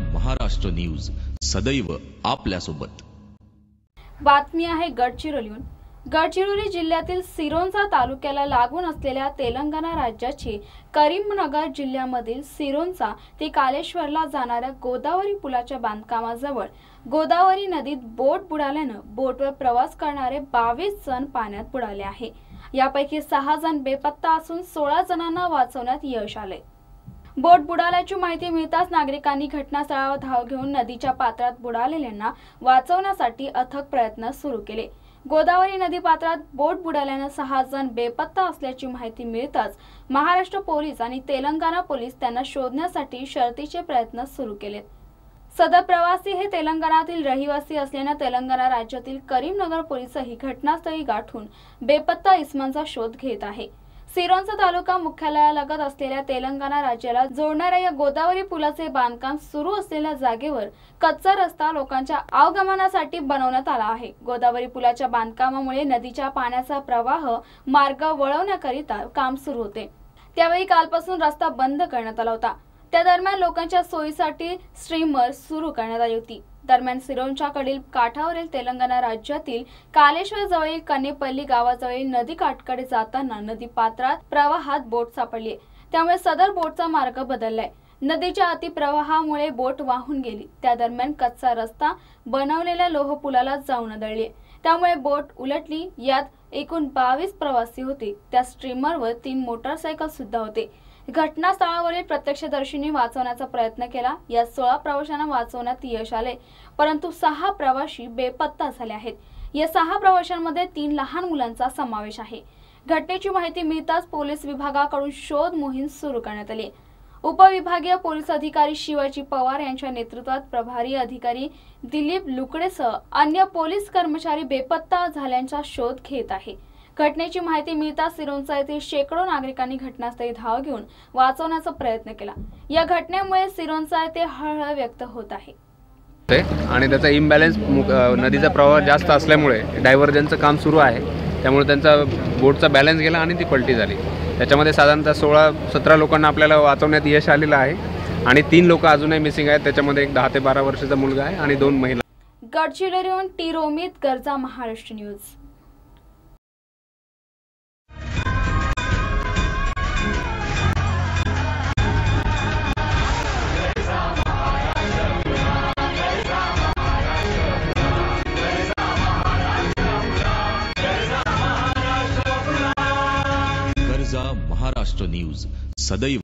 Maharashtra news सदैव आपल्यासोबत। बातमी आहे गडचिरोलीहून। गडचिरोली जिल्ह्यातील सिरोंचा तालुक्याला लागून असलेल्या तेलंगणा राज्याची करीमनगर जिल्ह्यामधील सिरोंचा ते कालेश्वरला जाणाऱ्या गोदावरी पुलाच्या बांधकामाजवळ गोदावरी नदीत बोट बुडाल्याने बोटवर प्रवास करणारे 22 जण पाण्यात बुडाले आहे। यापैकी 6 जण बेपत्ता असून 16 जणांना वाचवण्यात यश आले। बोट बुडाल्याची माहिती मिळताच नागरिकांनी घटनास्थळावर धाव घेऊन नदीच्या पात्रात बुडालेल्यांना वाचवण्यासाठी अथक प्रयत्न सुरू केले। गोदावरी नदी पात्रात बोट बुडाल्याने 6 जण बेपत्ता असल्याची माहिती मिळताच महाराष्ट्र पोलीस आणि तेलंगणा पोलीस त्यांना शोधण्यासाठी शर्थीचे प्रयत्न सुरू केलेत। सदर प्रवासी हे तेलंगणातील रहिवासी असल्याने तेलंगणा राज्यातील करीमनगर पोलीसही घटनास्थळी गाठून बेपत्ता इसमांचा शोध घेत आहे। सिरोंचा तालुका मुख्यालयालगत असलेल्या तेलंगणा राज्याला जोडणाऱ्या या गोदावरी पुलाचे बांधकाम सुरू असलेल्या जागेवर कच्चा रस्ता लोकांच्या आवागमनासाठी बनवण्यात आला आहे। गोदावरी पुलाच्या बांधकामामुळे नदीच्या पाण्याचा प्रवाह मार्ग वळवण्याकरिता काम सुरू होते। त्यावेळी कालपासून रस्ता बंद करण्यात आला होता। त्या दरम्यान लोकांच्या सोयीसाठी स्ट्रीमर सुरू करण्यात आली होती। दरम्यान सिरोंच्या कडील काठावरील तेलंगणा राज्यातील कालेश्वर जवळील कन्नेपल्ली गावाजवळील नदी काठकडे जाताना नदी पात्रात प्रवाहात बोट सापडली, त्यामुळे सदर बोटचा मार्ग बदललाय। नदीच्या अतिप्रवाहामुळे बोट वाहून गेली। त्या दरम्यान कच्चा रस्ता बनवलेल्या लोह पुलाला जाऊन आदळली, त्यामुळे बोट उलटली। यात एकूण 22 प्रवासी होते। त्या स्ट्रीमरवर 3 मोटारसायकल सुद्धा होते। घटनास्थळावरील प्रत्यक्षदर्शींनी वाचवण्याचा प्रयत्न केला। या 16 प्रवाशांना वाचवण्यात यश आले, परंतु 6 प्रवासी बेपत्ता झाले आहेत। या 6 प्रवाशांमध्ये 3 लहान मुलांचा समावेश आहे। घटनेची माहिती मिळताच पोलीस विभागाकडून शोध मोहीम सुरू करण्यात आली। उपविभागीय पोलीस अधिकारी शिवाजी पवार यांच्या नेतृत्वात प्रभारी अधिकारी दिलीप लुकडेसह अन्य पोलीस कर्मचारी बेपत्ता झाल्यांचा शोध घेत आहे। घटनेची माहिती मिळताच सिरोंचा येथील शेकडो नागरिकांनी घटनास्थळी धाव घेऊन वाचवण्याचा प्रयत्न केला। या घटनेमुळे सिरोंचा येथे हळहळ व्यक्त होत आहे आणि त्याचा इम्बॅलन्स नदीचा प्रवाह जास्त असल्यामुळे डायव्हर्जनचं काम सुरू आहे, त्यामुळे त्यांचा बोटचा बॅलन्स गेला आणि ती पलटी झाली। त्याच्यामध्ये साधारणतः 16-17 लोकांना आपल्याला वाचवण्यात यश आलेलं आहे आणि 3 लोक अजूनही मिसिंग आहेत। त्याच्यामध्ये एक 10 ते 12 वर्षाचा मुलगा आहे आणि 2 महिला। गडचिरोलीहून टी रोमित, गरजा महाराष्ट्र न्यूज। गरजा महाराष्ट्र न्यूज सदैव